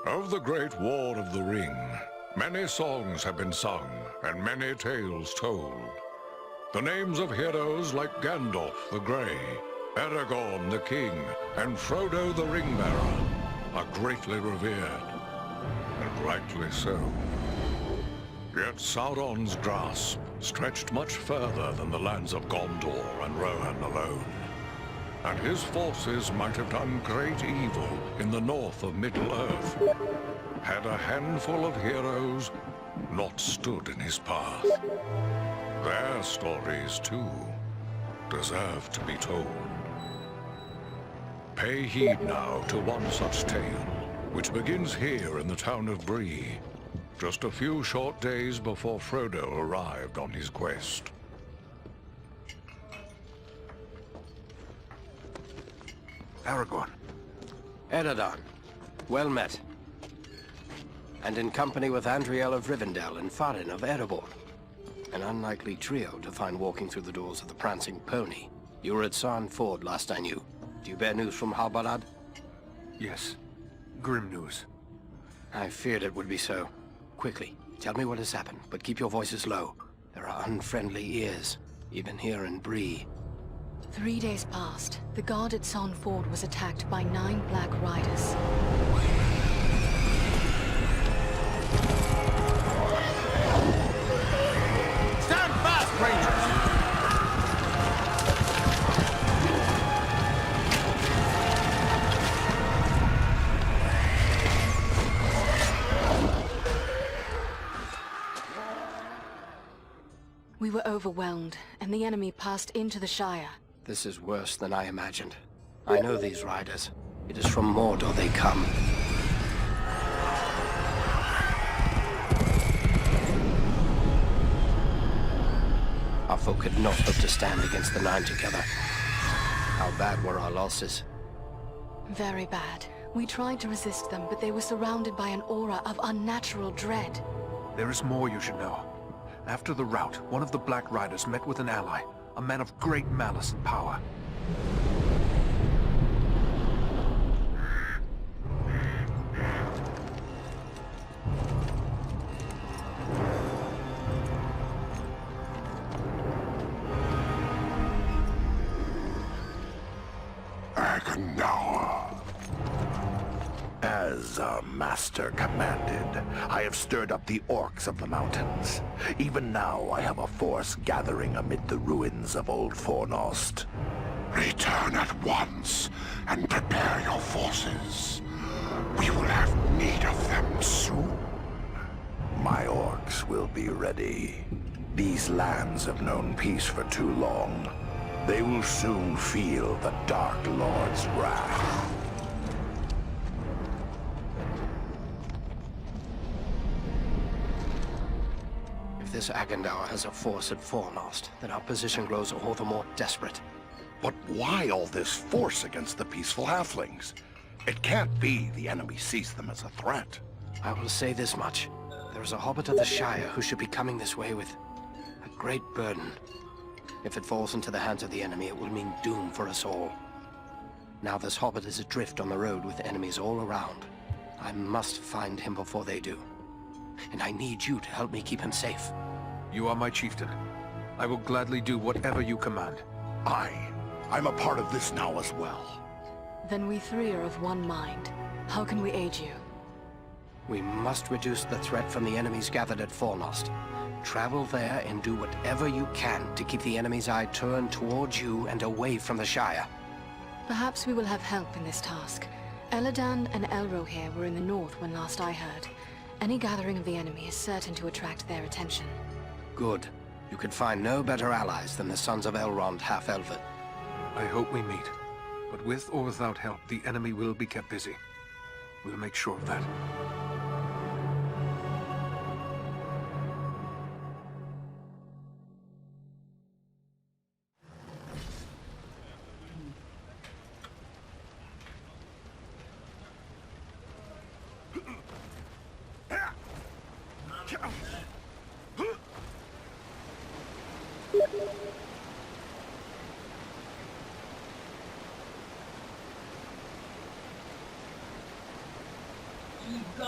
Of the Great War of the Ring, many songs have been sung and many tales told. The names of heroes like Gandalf the Grey, Aragorn the King, and Frodo the Ring-Bearer are greatly revered, and rightly so. Yet Sauron's grasp stretched much further than the lands of Gondor and Rohan alone, and his forces might have done great evil in the north of Middle-earth, had a handful of heroes not stood in his path. Their stories, too, deserve to be told. Pay heed now to one such tale, which begins here in the town of Bree, just a few short days before Frodo arrived on his quest. Aragorn. Eradan. Well met. And in company with Andriэль of Rivendell and Farin of Erebor. An unlikely trio to find walking through the doors of the Prancing Pony. You were at Sarn Ford last I knew. Do you bear news from Halbarad? Yes. Grim news. I feared it would be so. Quickly, tell me what has happened, but keep your voices low. There are unfriendly ears, even here in Bree. 3 days passed. The guard at Sarn Ford was attacked by 9 Black Riders. Stand fast, Rangers! We were overwhelmed, and the enemy passed into the Shire. This is worse than I imagined. I know these riders. It is from Mordor they come. Our folk could not hope to stand against the 9 together. How bad were our losses? Very bad. We tried to resist them, but they were surrounded by an aura of unnatural dread. There is more you should know. After the rout, one of the Black Riders met with an ally, a man of great malice and power. As our master commanded, I have stirred up the orcs of the mountains. Even now I have a force gathering amid the ruins of Old Fornost. Return at once and prepare your forces. We will have need of them soon. My orcs will be ready. These lands have known peace for too long. They will soon feel the Dark Lord's wrath. If this Agandaur has a force at Fornost, then our position grows all the more desperate. But why all this force against the peaceful halflings? It can't be the enemy sees them as a threat. I will say this much. There is a hobbit of the Shire who should be coming this way with a great burden. If it falls into the hands of the enemy, it will mean doom for us all. Now this hobbit is adrift on the road with enemies all around. I must find him before they do. And I need you to help me keep him safe. You are my chieftain. I will gladly do whatever you command. I'm a part of this now as well. Then we 3 are of one mind. How can we aid you? We must reduce the threat from the enemies gathered at Fornost. Travel there and do whatever you can to keep the enemy's eye turned towards you and away from the Shire. Perhaps we will have help in this task. Elladan and Elrohir were in the north when last I heard. Any gathering of the enemy is certain to attract their attention. Good. You could find no better allies than the sons of Elrond half-elven. I hope we meet. But with or without help, the enemy will be kept busy. We'll make sure of that. No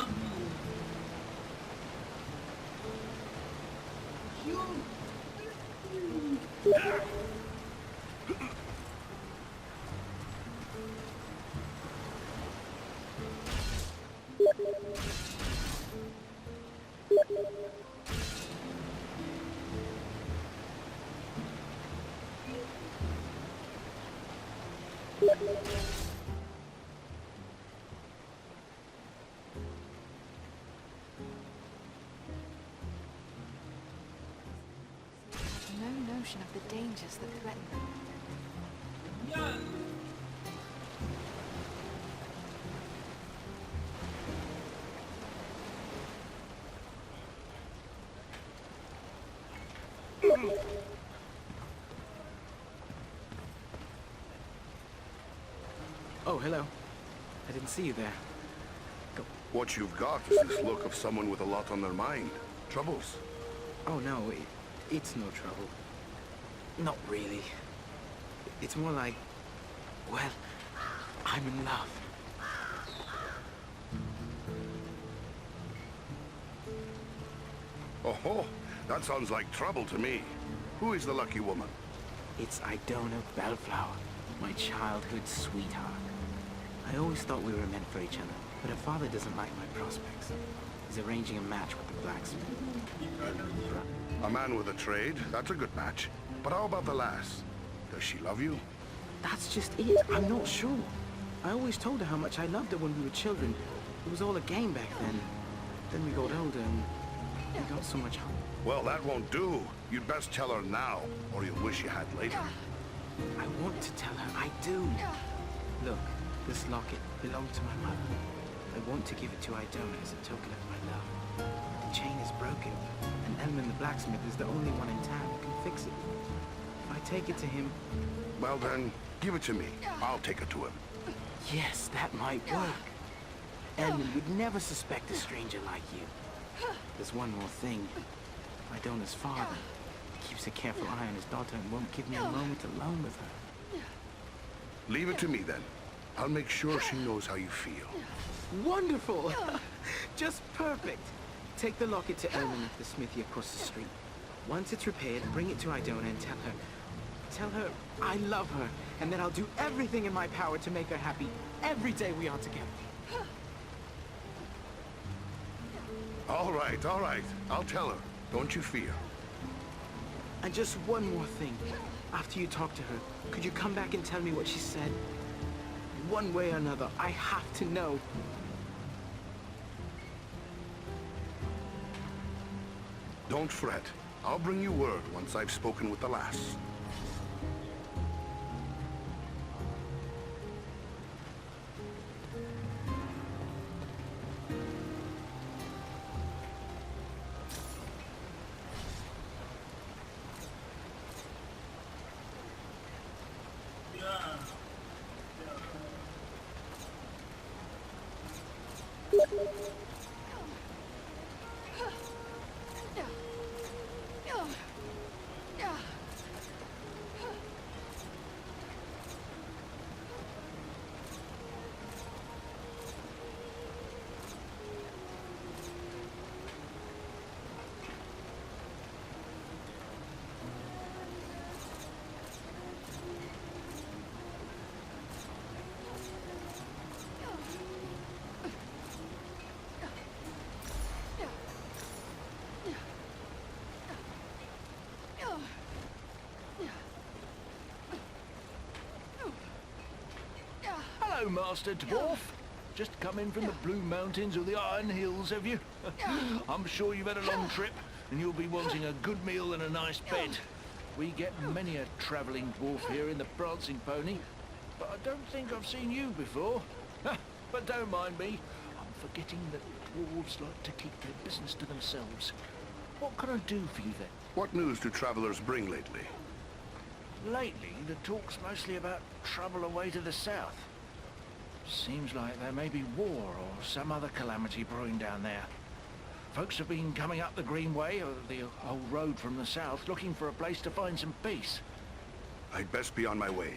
notion of the dangers that threaten them. Oh, hello. I didn't see you there. Go. What you've got is this look of someone with a lot on their mind. Troubles? Oh, no, it's no trouble. Not really. It's more like, well, I'm in love. Oh, that sounds like trouble to me. Who is the lucky woman? It's Idona Bellflower, my childhood sweetheart. I always thought we were meant for each other, but her father doesn't like my prospects. He's arranging a match with the blacksmith. A man with a trade, that's a good match. But how about the lass? Does she love you? That's just it. I'm not sure. I always told her how much I loved her when we were children. It was all a game back then. Then we got older and we got so much home. Well, that won't do. You'd best tell her now, or you'll wish you had later. I want to tell her I do. Look, this locket belonged to my mother. I want to give it to Idona as a token of my love. The chain is broken, and Elman the blacksmith is the only one in town who can fix it. If I take it to him... Well then, give it to me. I'll take it to him. Yes, that might work. Elman would never suspect a stranger like you. There's one more thing. Idona's father keeps a careful eye on his daughter and won't give me a moment alone with her. Leave it to me then. I'll make sure she knows how you feel. Wonderful! Just perfect. Take the locket to Elman at the smithy across the street. Once it's repaired, bring it to Idona and tell her I love her, and that I'll do everything in my power to make her happy every day we are together. All right. I'll tell her. Don't you fear. And just one more thing. After you talk to her, could you come back and tell me what she said? One way or another, I have to know. Don't fret. I'll bring you word once I've spoken with the lass. Hello, Master Dwarf. Just come in from the Blue Mountains or the Iron Hills, have you? I'm sure you've had a long trip, and you'll be wanting a good meal and a nice bed. We get many a travelling dwarf here in the Prancing Pony, but I don't think I've seen you before. But don't mind me. I'm forgetting that dwarves like to keep their business to themselves. What can I do for you then? What news do travelers bring lately? Lately, the talk's mostly about trouble away to the south. Seems like there may be war or some other calamity brewing down there. Folks have been coming up the Greenway, or the old road from the south, looking for a place to find some peace. I'd best be on my way.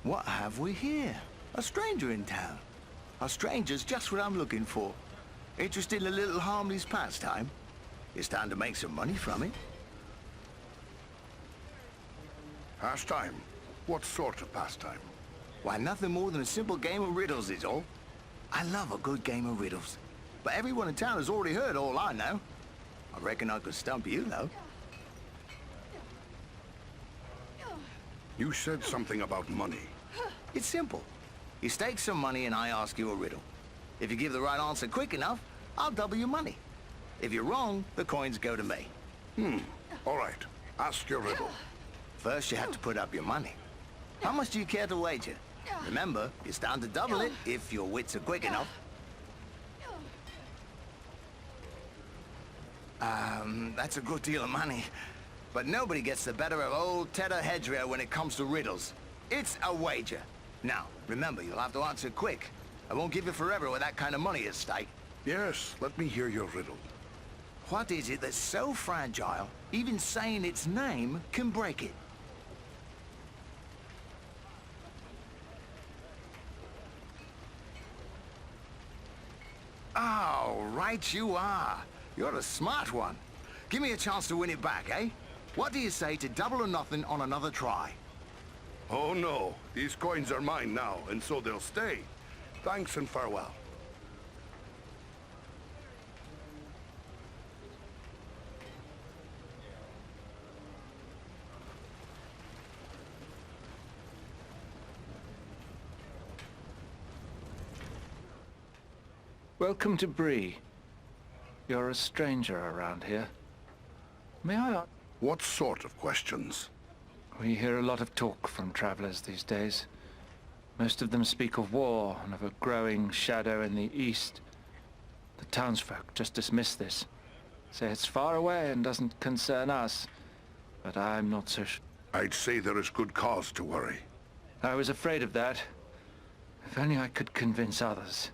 What have we here? A stranger in town. A stranger's just what I'm looking for. Interested in a little harmless pastime? It's time to make some money from it. Pastime? What sort of pastime? Why, nothing more than a simple game of riddles is all. I love a good game of riddles. But everyone in town has already heard all I know. I reckon I could stump you, though. You said something about money. It's simple. You stake some money and I ask you a riddle. If you give the right answer quick enough, I'll double your money. If you're wrong, the coins go to me. All right. Ask your riddle. First, you have to put up your money. How much do you care to wager? Remember, you stand to double it if your wits are quick enough. That's a good deal of money. But nobody gets the better of old Tedder Hedgerow when it comes to riddles. It's a wager. Now, remember, you'll have to answer quick. I won't give you forever with that kind of money at stake. Yes, let me hear your riddle. What is it that's so fragile, even saying its name can break it? Oh, right you are. You're a smart one. Give me a chance to win it back, eh? What do you say to double or nothing on another try? Oh no, these coins are mine now, and so they'll stay. Thanks and farewell. Welcome to Bree. You're a stranger around here. May I ask? What sort of questions? We hear a lot of talk from travelers these days. Most of them speak of war and of a growing shadow in the east. The townsfolk just dismiss this. Say it's far away and doesn't concern us. But I'm not so sure. I'd say there is good cause to worry. I was afraid of that. If only I could convince others.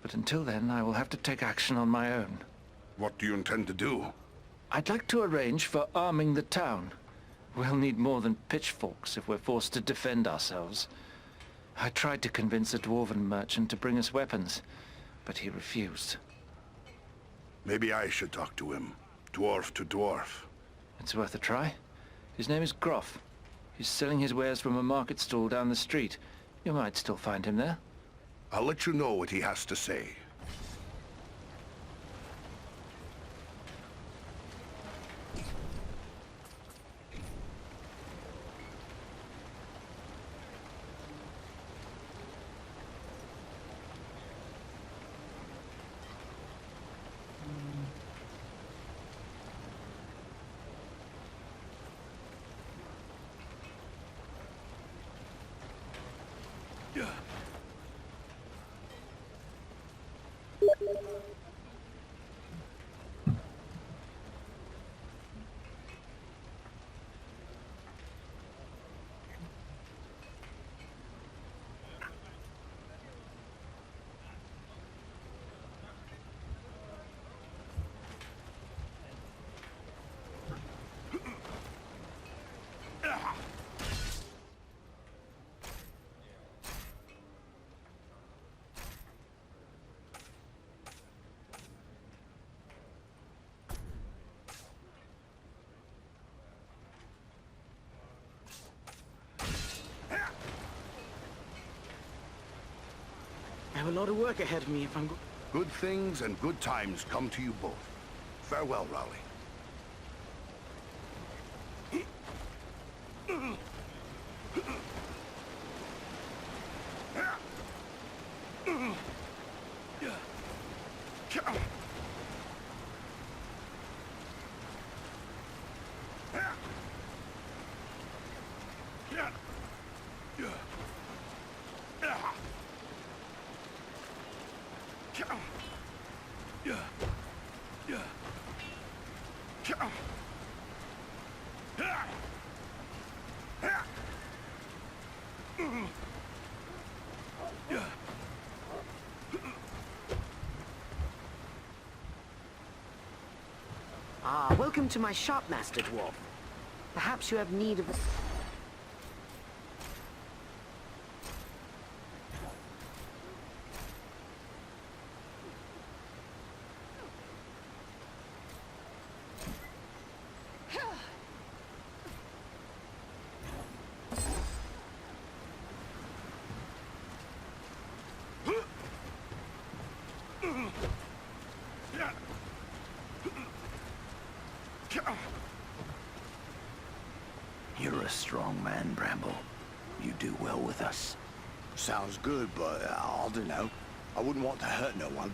But until then, I will have to take action on my own. What do you intend to do? I'd like to arrange for arming the town. We'll need more than pitchforks if we're forced to defend ourselves. I tried to convince a dwarven merchant to bring us weapons, but he refused. Maybe I should talk to him. Dwarf to dwarf. It's worth a try. His name is Groff. He's selling his wares from a market stall down the street. You might still find him there. I'll let you know what he has to say. I have a lot of work ahead of me if I'm Good things and good times come to you both. Farewell, Rowley. Ah, welcome to my shop, Master Dwarf. Perhaps you have need of a... man, Bramble. You do well with us. Sounds good, but I don't know. I wouldn't want to hurt no one.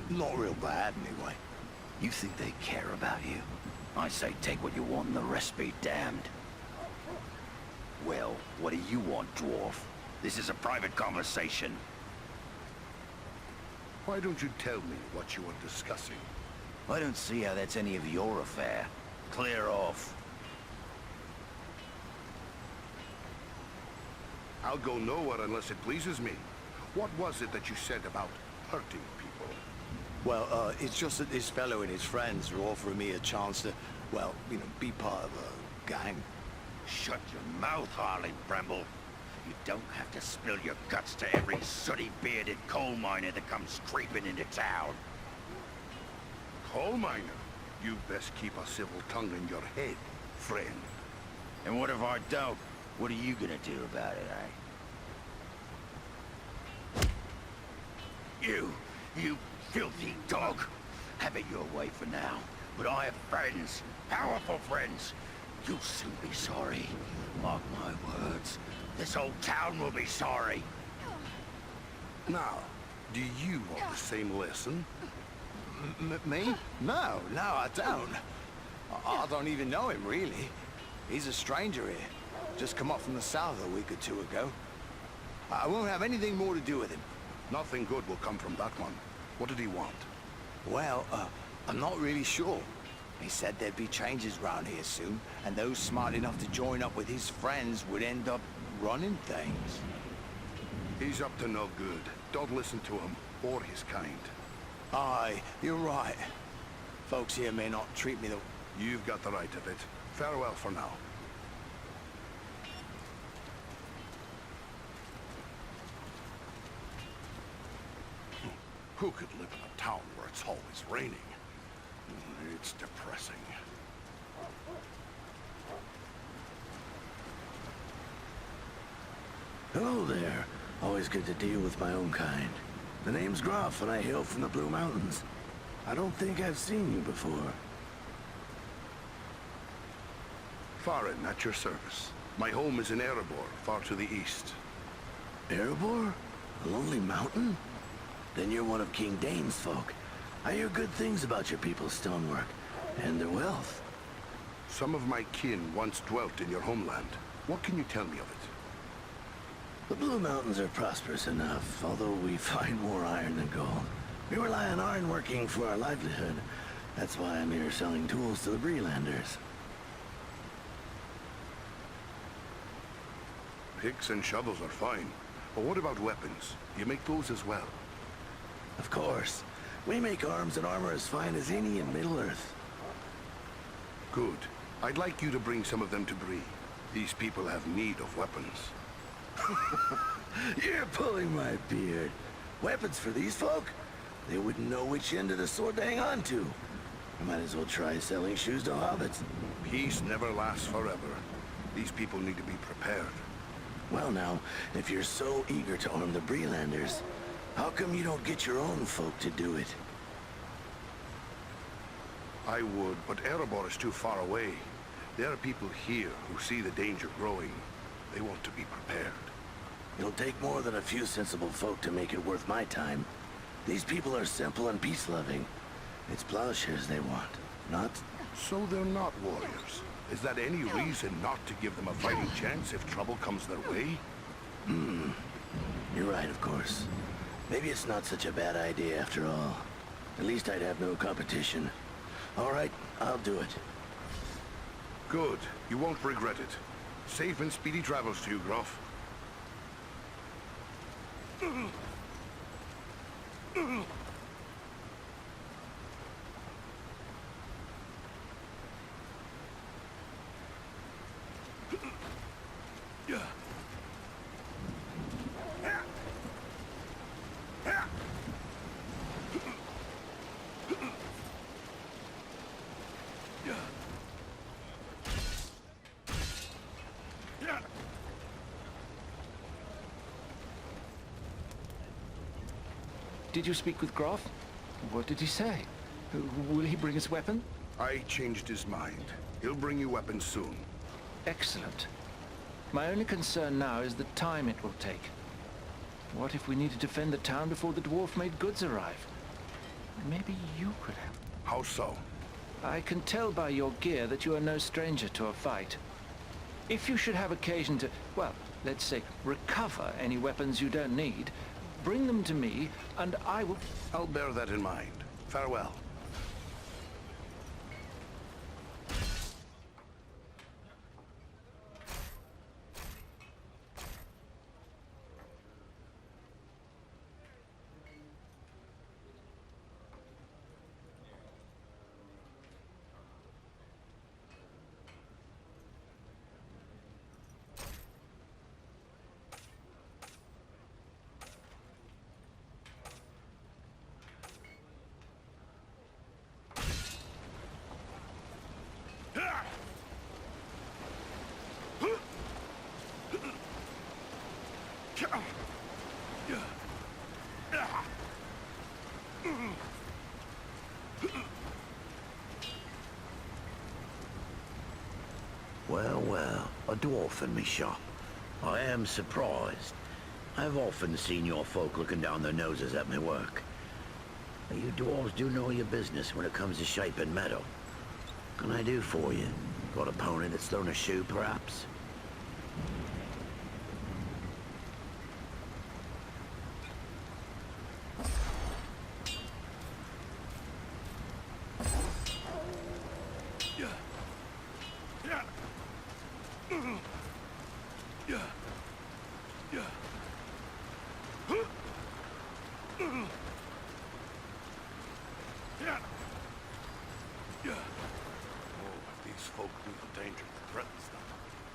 Not real bad, anyway. You think they care about you? I say take what you want and the rest be damned. Well, what do you want, dwarf? This is a private conversation. Why don't you tell me what you were discussing? I don't see how that's any of your affair. Clear off. I'll go nowhere unless it pleases me. What was it that you said about hurting people? Well, it's just that this fellow and his friends are offering me a chance to, well, you know, be part of a gang. Shut your mouth, Harley Bramble. You don't have to spill your guts to every sooty-bearded coal miner that comes creeping into town. Coal miner? You best keep a civil tongue in your head, friend. And what if I don't? What are you gonna do about it, eh? You filthy dog! Have it your way for now. But I have friends, powerful friends. You'll soon be sorry. Mark my words. This whole town will be sorry. Now, do you want the same lesson? Me? No, I don't. I don't even know him, really. He's a stranger here. Just come up from the south a week or two ago. I won't have anything more to do with him. Nothing good will come from that one. What did he want? Well, I'm not really sure. He said there'd be changes round here soon, and those smart enough to join up with his friends would end up running things. He's up to no good. Don't listen to him, or his kind. Aye, you're right. Folks here may not treat me the... You've got the right of it. Farewell for now. Who could live in a town where it's always raining? It's depressing. Hello there. Always good to deal with my own kind. The name's Groff, and I hail from the Blue Mountains. I don't think I've seen you before. Farin, at your service. My home is in Erebor, far to the east. Erebor? A lonely mountain? Then you're one of King Dane's folk. I hear good things about your people's stonework, and their wealth. Some of my kin once dwelt in your homeland. What can you tell me of it? The Blue Mountains are prosperous enough, although we find more iron than gold. We rely on iron working for our livelihood. That's why I'm here selling tools to the Brelanders. Picks and shovels are fine. But what about weapons? You make those as well? Of course. We make arms and armor as fine as any in Middle-earth. Good. I'd like you to bring some of them to Bree. These people have need of weapons. You're pulling my beard. Weapons for these folk? They wouldn't know which end of the sword to hang on to. I might as well try selling shoes to hobbits. Peace never lasts forever. These people need to be prepared. Well now, if you're so eager to arm the Brelanders, how come you don't get your own folk to do it? I would, but Erebor is too far away. There are people here who see the danger growing. They want to be prepared. It'll take more than a few sensible folk to make it worth my time. These people are simple and peace-loving. It's plowshares they want, not... So they're not warriors. Is that any reason not to give them a fighting chance if trouble comes their way? You're right, of course. Maybe it's not such a bad idea after all. At least I'd have no competition. All right, I'll do it. Good. You won't regret it. Safe and speedy travels to you, Groff. Did you speak with Groff? What did he say? Will he bring us weapon? I changed his mind. He'll bring you weapons soon. Excellent. My only concern now is the time it will take. What if we need to defend the town before the dwarf-made goods arrive? Maybe you could help. How so? I can tell by your gear that you are no stranger to a fight. If you should have occasion to, well, let's say, recover any weapons you don't need, bring them to me, and I will... I'll bear that in mind. Farewell. Well, well, a dwarf in me shop. I am surprised. I've often seen your folk looking down their noses at me work. You dwarves do know your business when it comes to shaping metal. What can I do for you? Got a pony that's thrown a shoe, perhaps?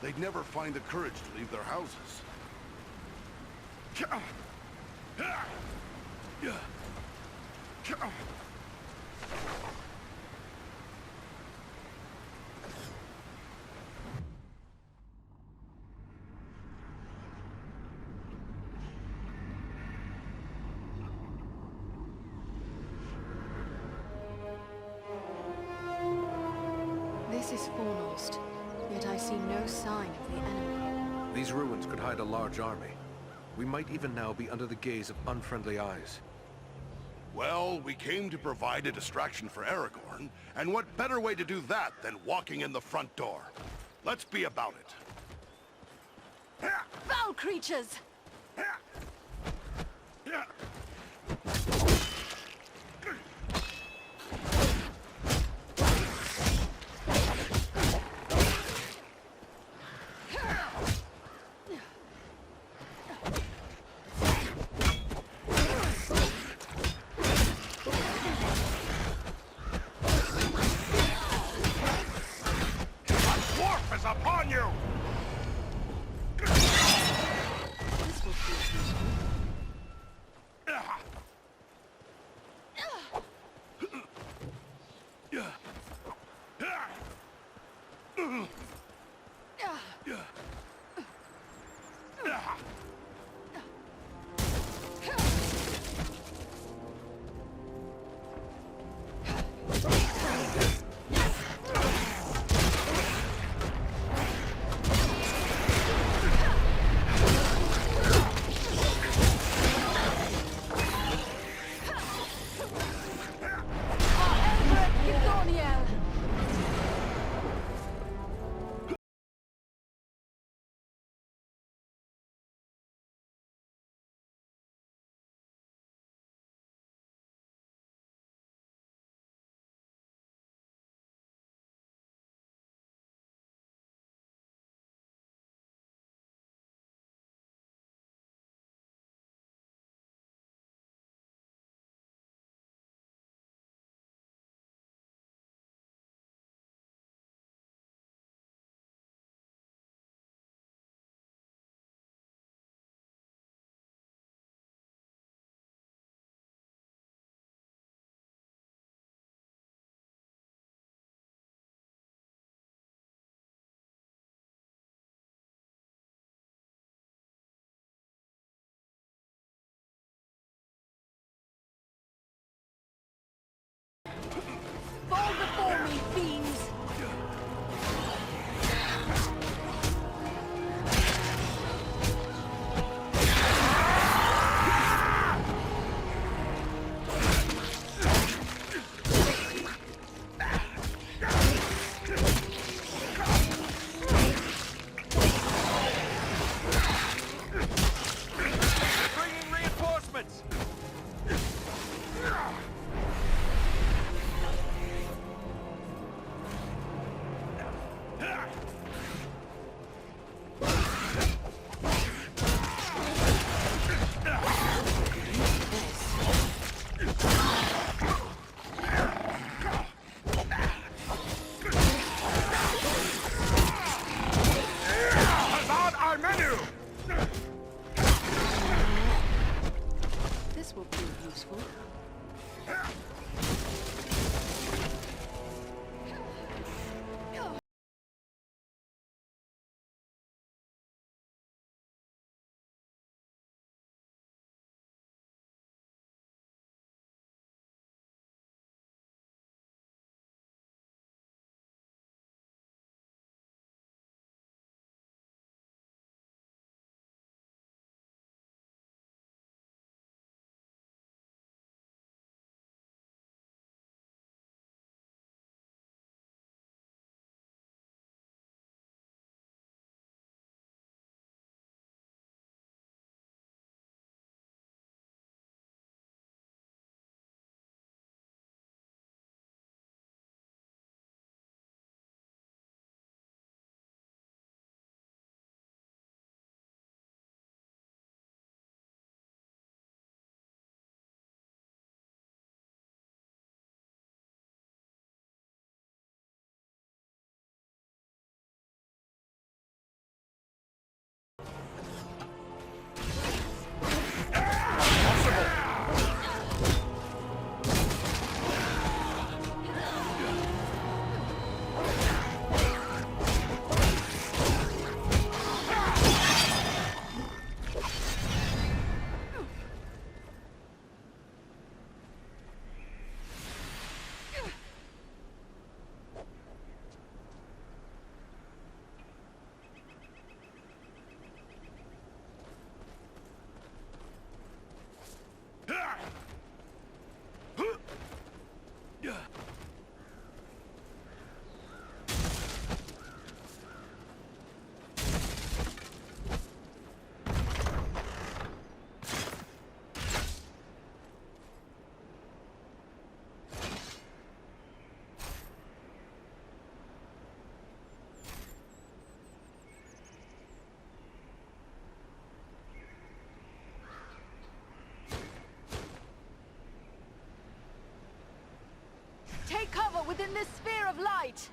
They'd never find the courage to leave their houses. This is foremost, yet I see no sign of the enemy. These ruins could hide a large army. We might even now be under the gaze of unfriendly eyes. Well, we came to provide a distraction for Aragorn, and what better way to do that than walking in the front door? Let's be about it. Foul creatures! Upon you! This will prove this sphere of light!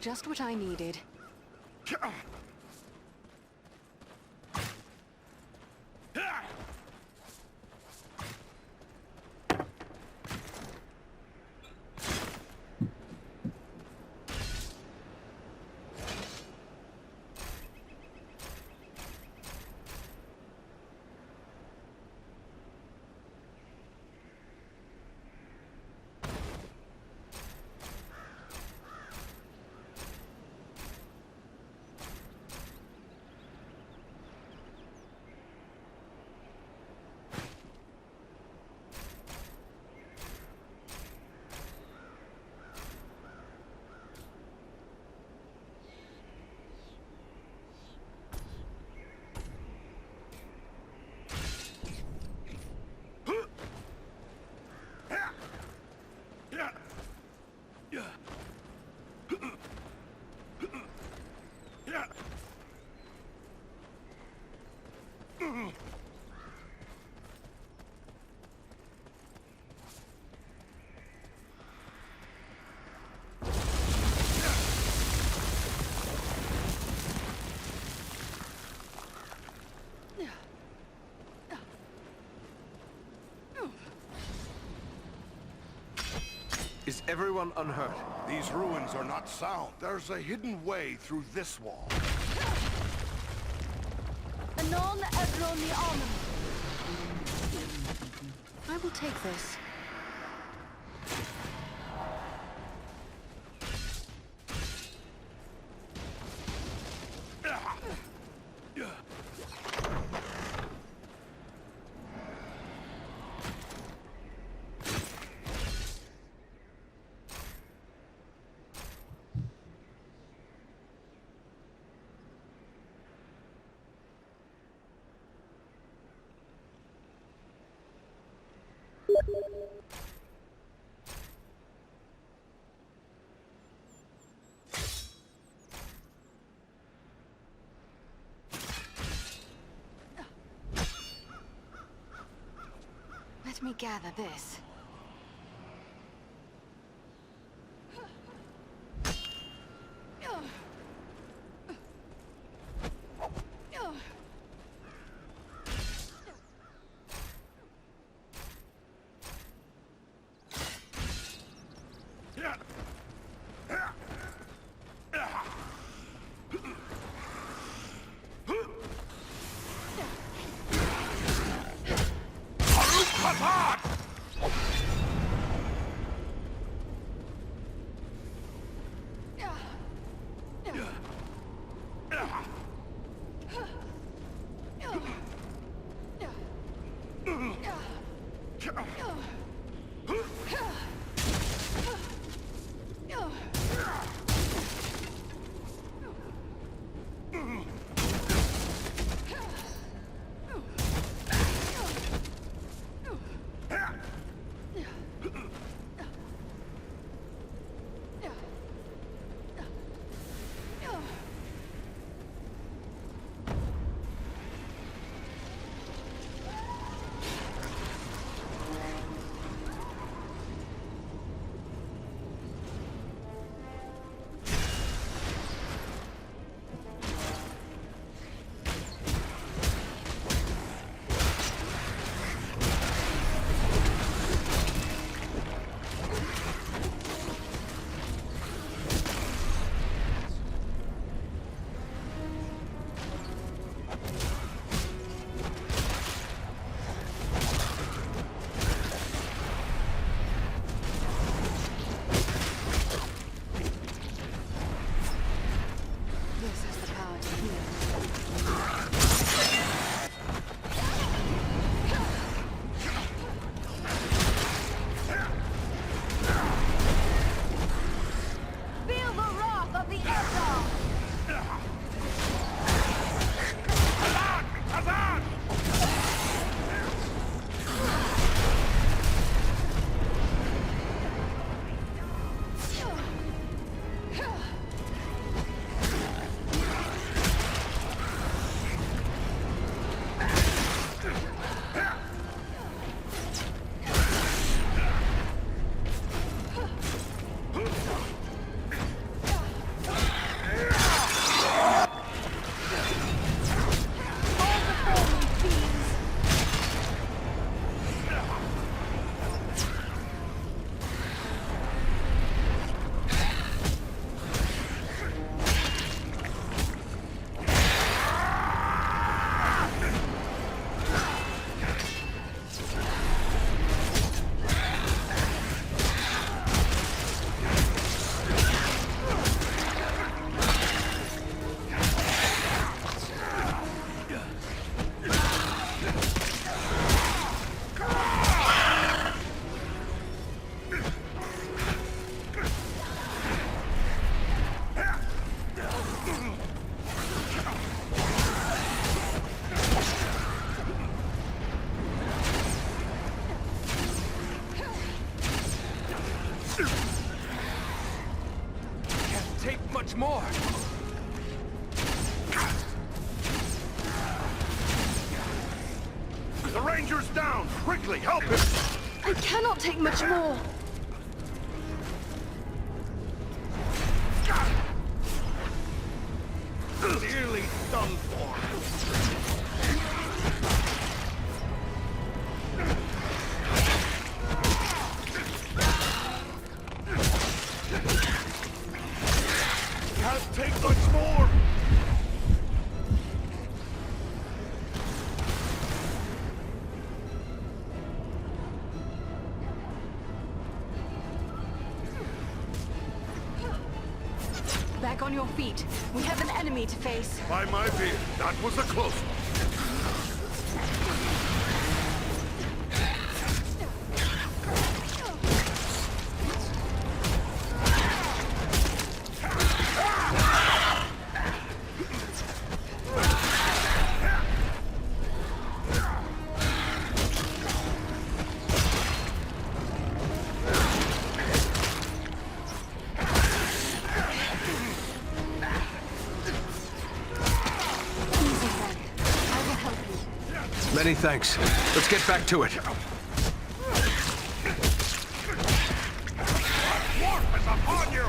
Just what I needed. Is everyone unhurt? These ruins are not sound. There's a hidden way through this wall. Anon Ebron the Armor. I will take this. Let me gather this. Can't take much more. The ranger's down! Quickly, help him! I cannot take much more. Nearly done for. Can't take much more! Back on your feet. We have an enemy to face. By my beard, that was a close one. Many thanks. Let's get back to it. Dwarf is upon you!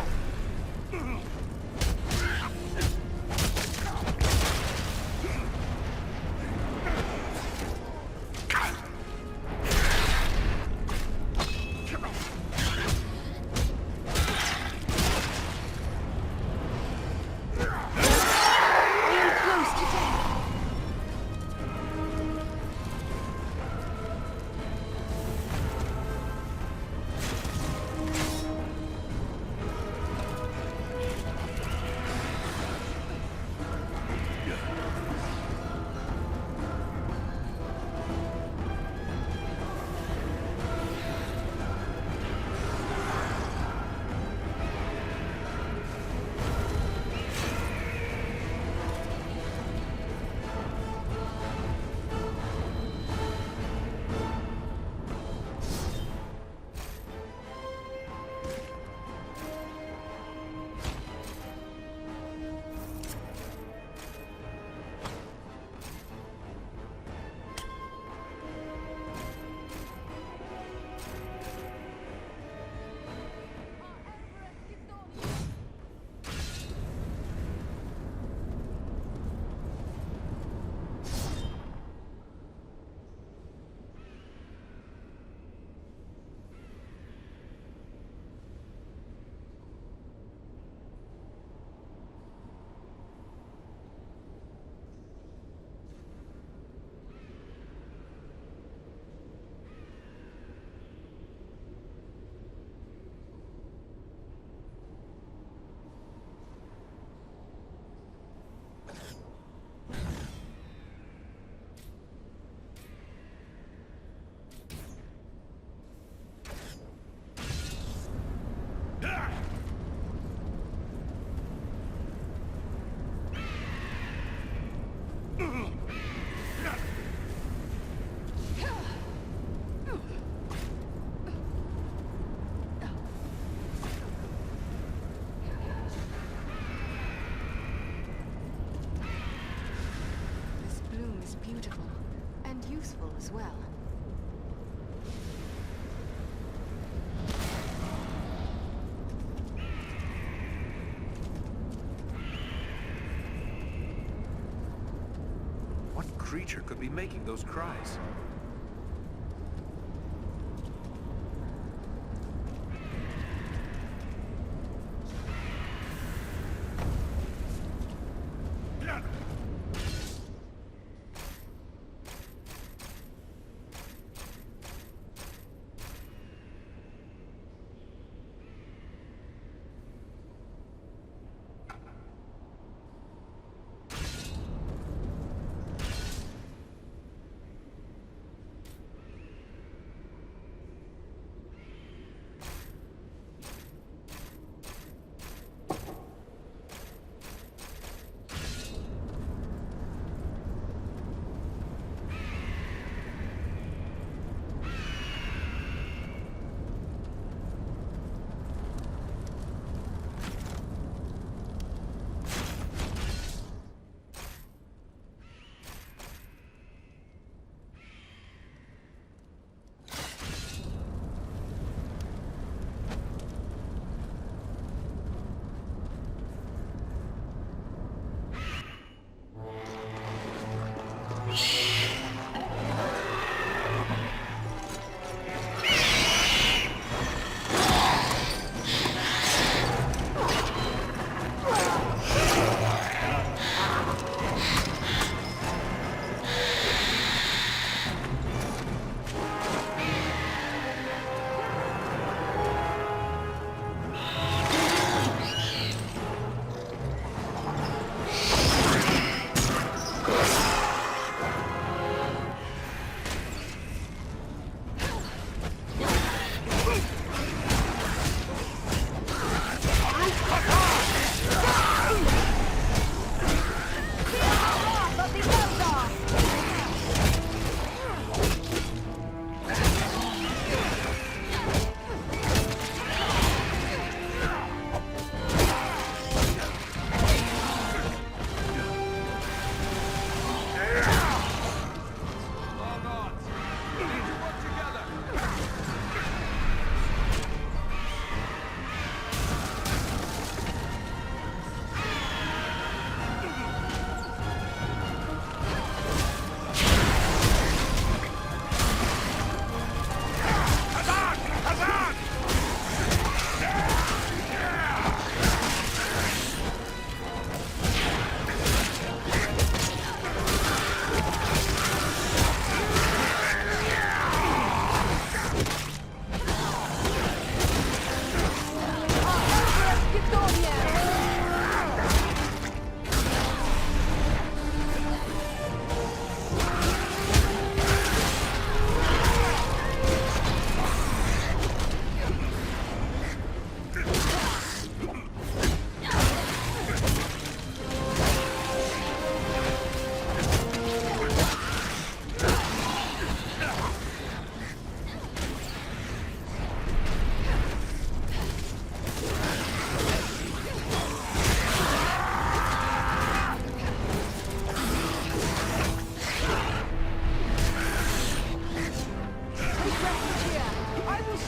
Beautiful and useful as well. What creature could be making those cries?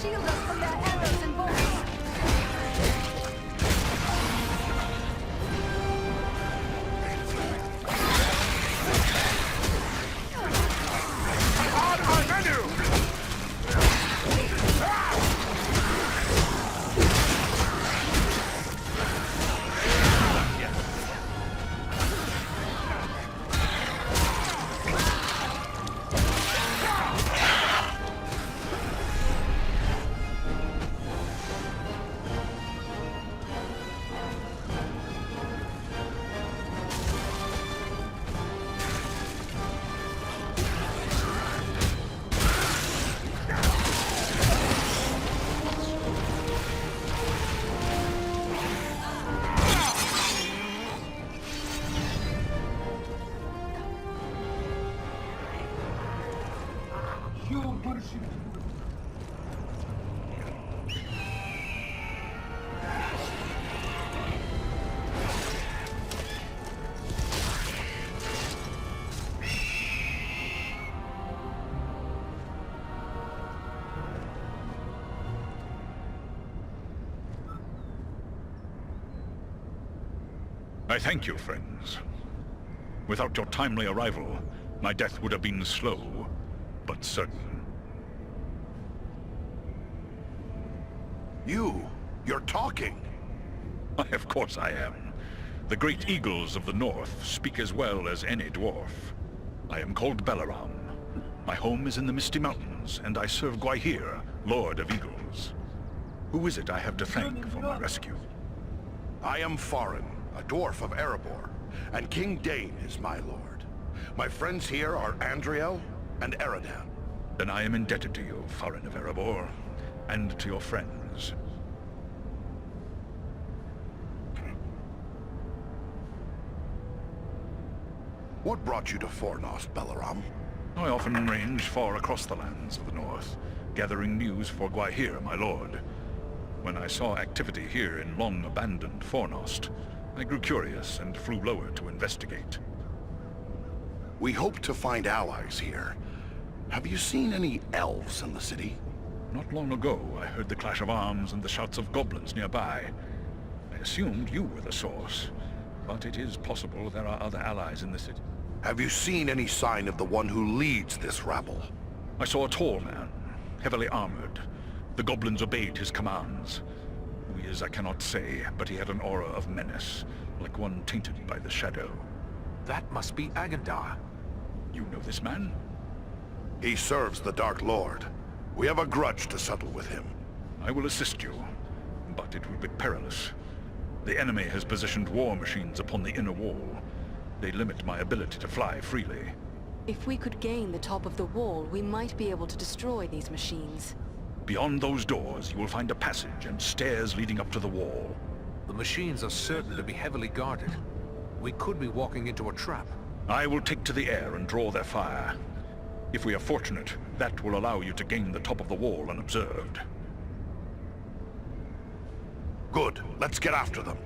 shield us from their arrows and bolts. I thank you, friends. Without your timely arrival, my death would have been slow, but certain. You're talking. Of course I am. The great eagles of the north speak as well as any dwarf. I am called Balaram. My home is in the Misty Mountains, and I serve Gwaihir, Lord of Eagles. Who is it I have to thank for my rescue? I am Farin, a dwarf of Erebor, and King Dane is my lord. My friends here are Andriэль and Éradan. Then I am indebted to you, Farin of Erebor, and to your friends. What brought you to Fornost, Balaram? I often range far across the lands of the north, gathering news for Gwaihir, my lord. When I saw activity here in long-abandoned Fornost, I grew curious and flew lower to investigate. We hope to find allies here. Have you seen any elves in the city? Not long ago, I heard the clash of arms and the shouts of goblins nearby. I assumed you were the source, but it is possible there are other allies in the city. Have you seen any sign of the one who leads this rabble? I saw a tall man, heavily armored. The goblins obeyed his commands. Who he is, I cannot say, but he had an aura of menace, like one tainted by the shadow. That must be Agandar. You know this man? He serves the Dark Lord. We have a grudge to settle with him. I will assist you, but it will be perilous. The enemy has positioned war machines upon the inner wall. They limit my ability to fly freely. If we could gain the top of the wall, we might be able to destroy these machines. Beyond those doors, you will find a passage and stairs leading up to the wall. The machines are certain to be heavily guarded. We could be walking into a trap. I will take to the air and draw their fire. If we are fortunate, that will allow you to gain the top of the wall unobserved. Good. Let's get after them.